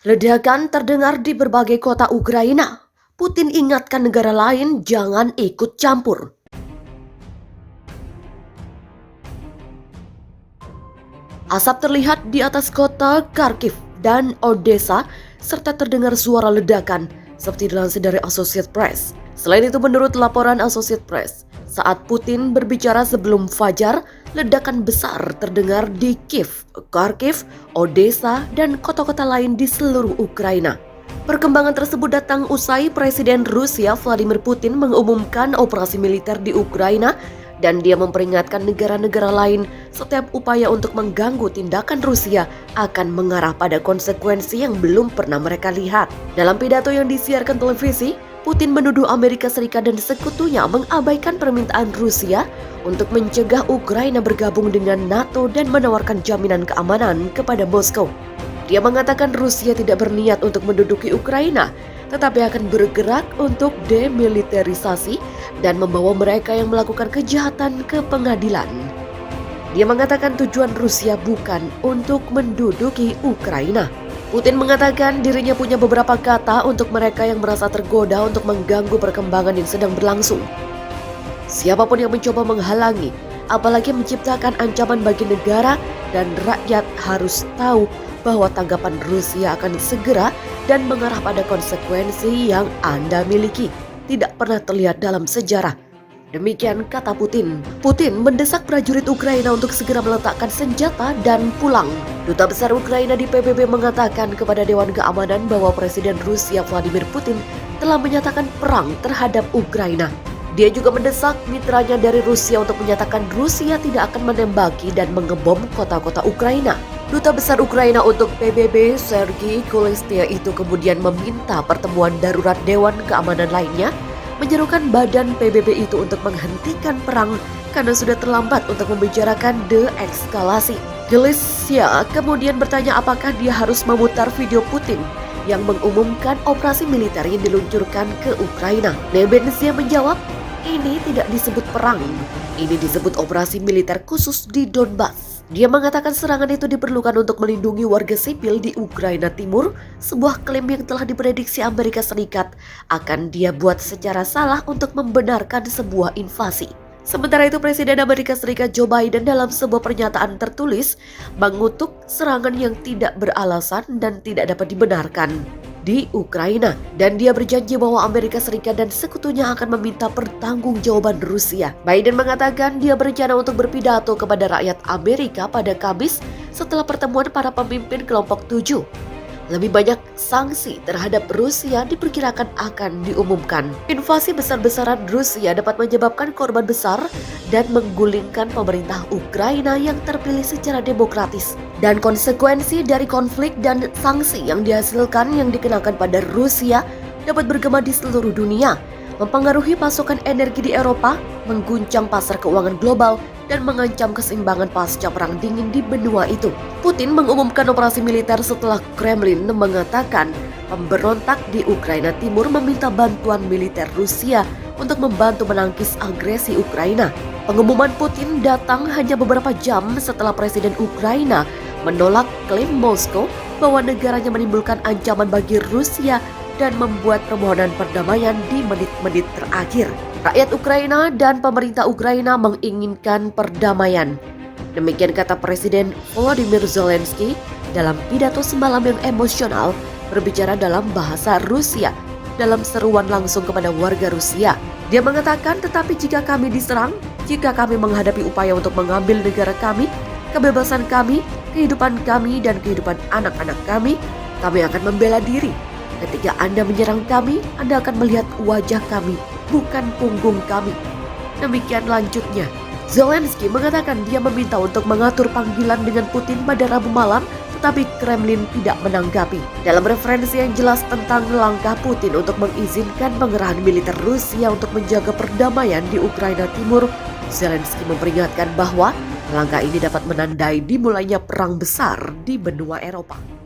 Ledakan terdengar di berbagai kota Ukraina. Putin ingatkan negara lain jangan ikut campur. Asap terlihat di atas kota Kharkiv dan Odessa serta terdengar suara ledakan seperti dilansir dari Associated Press. Selain itu, menurut laporan Associated Press, saat Putin berbicara sebelum fajar, ledakan besar terdengar di Kiev, Kharkiv, Odessa, dan kota-kota lain di seluruh Ukraina. Perkembangan tersebut datang usai Presiden Rusia Vladimir Putin mengumumkan operasi militer di Ukraina dan dia memperingatkan negara-negara lain setiap upaya untuk mengganggu tindakan Rusia akan mengarah pada konsekuensi yang belum pernah mereka lihat. Dalam pidato yang disiarkan televisi, Putin menuduh Amerika Serikat dan sekutunya mengabaikan permintaan Rusia untuk mencegah Ukraina bergabung dengan NATO dan menawarkan jaminan keamanan kepada Moskow. Dia mengatakan Rusia tidak berniat untuk menduduki Ukraina, tetapi akan bergerak untuk demilitarisasi dan membawa mereka yang melakukan kejahatan ke pengadilan. Dia mengatakan tujuan Rusia bukan untuk menduduki Ukraina. Putin mengatakan dirinya punya beberapa kata untuk mereka yang merasa tergoda untuk mengganggu perkembangan yang sedang berlangsung. Siapapun yang mencoba menghalangi, apalagi menciptakan ancaman bagi negara dan rakyat harus tahu bahwa tanggapan Rusia akan segera dan mengarah pada konsekuensi yang Anda miliki tidak pernah terlihat dalam sejarah. Demikian kata Putin. Putin mendesak prajurit Ukraina untuk segera meletakkan senjata dan pulang. Duta Besar Ukraina di PBB mengatakan kepada Dewan Keamanan bahwa Presiden Rusia Vladimir Putin telah menyatakan perang terhadap Ukraina. Dia juga mendesak mitranya dari Rusia untuk menyatakan Rusia tidak akan menembaki dan mengebom kota-kota Ukraina. Duta Besar Ukraina untuk PBB Sergei Kolestia itu kemudian meminta pertemuan darurat Dewan Keamanan lainnya, menyerukan badan PBB itu untuk menghentikan perang karena sudah terlambat untuk membicarakan deeskalasi. Kolestia kemudian bertanya apakah dia harus memutar video Putin yang mengumumkan operasi militer yang diluncurkan ke Ukraina. Nebenzia menjawab, ini tidak disebut perang, ini disebut operasi militer khusus di Donbas. Dia mengatakan serangan itu diperlukan untuk melindungi warga sipil di Ukraina Timur, sebuah klaim yang telah diprediksi Amerika Serikat akan dia buat secara salah untuk membenarkan sebuah invasi. Sementara itu, Presiden Amerika Serikat Joe Biden dalam sebuah pernyataan tertulis mengutuk serangan yang tidak beralasan dan tidak dapat dibenarkan di Ukraina, dan dia berjanji bahwa Amerika Serikat dan sekutunya akan meminta pertanggungjawaban Rusia. Biden mengatakan dia berencana untuk berpidato kepada rakyat Amerika pada Kamis setelah pertemuan para pemimpin kelompok 7. Lebih banyak sanksi terhadap Rusia diperkirakan akan diumumkan. Invasi besar-besaran Rusia dapat menyebabkan korban besar dan menggulingkan pemerintah Ukraina yang terpilih secara demokratis. Dan konsekuensi dari konflik dan sanksi yang dihasilkan yang dikenakan pada Rusia dapat bergema di seluruh dunia, mempengaruhi pasokan energi di Eropa, mengguncang pasar keuangan global, dan mengancam keseimbangan pasca perang dingin di benua itu. Putin mengumumkan operasi militer setelah Kremlin mengatakan pemberontak di Ukraina Timur meminta bantuan militer Rusia untuk membantu menangkis agresi Ukraina. Pengumuman Putin datang hanya beberapa jam setelah Presiden Ukraina menolak klaim Moskow bahwa negaranya menimbulkan ancaman bagi Rusia dan membuat permohonan perdamaian di menit-menit terakhir. Rakyat Ukraina dan pemerintah Ukraina menginginkan perdamaian. Demikian kata Presiden Volodymyr Zelensky dalam pidato semalam yang emosional berbicara dalam bahasa Rusia dalam seruan langsung kepada warga Rusia. Dia mengatakan, tetapi jika kami diserang, jika kami menghadapi upaya untuk mengambil negara kami, kebebasan kami, kehidupan kami, dan kehidupan anak-anak kami akan membela diri. Ketika Anda menyerang kami, Anda akan melihat wajah kami, bukan punggung kami. Demikian lanjutnya. Zelensky mengatakan dia meminta untuk mengatur panggilan dengan Putin pada Rabu malam, tetapi Kremlin tidak menanggapi. Dalam referensi yang jelas tentang langkah Putin untuk mengizinkan pengerahan militer Rusia untuk menjaga perdamaian di Ukraina Timur, Zelensky memperingatkan bahwa langkah ini dapat menandai dimulainya perang besar di benua Eropa.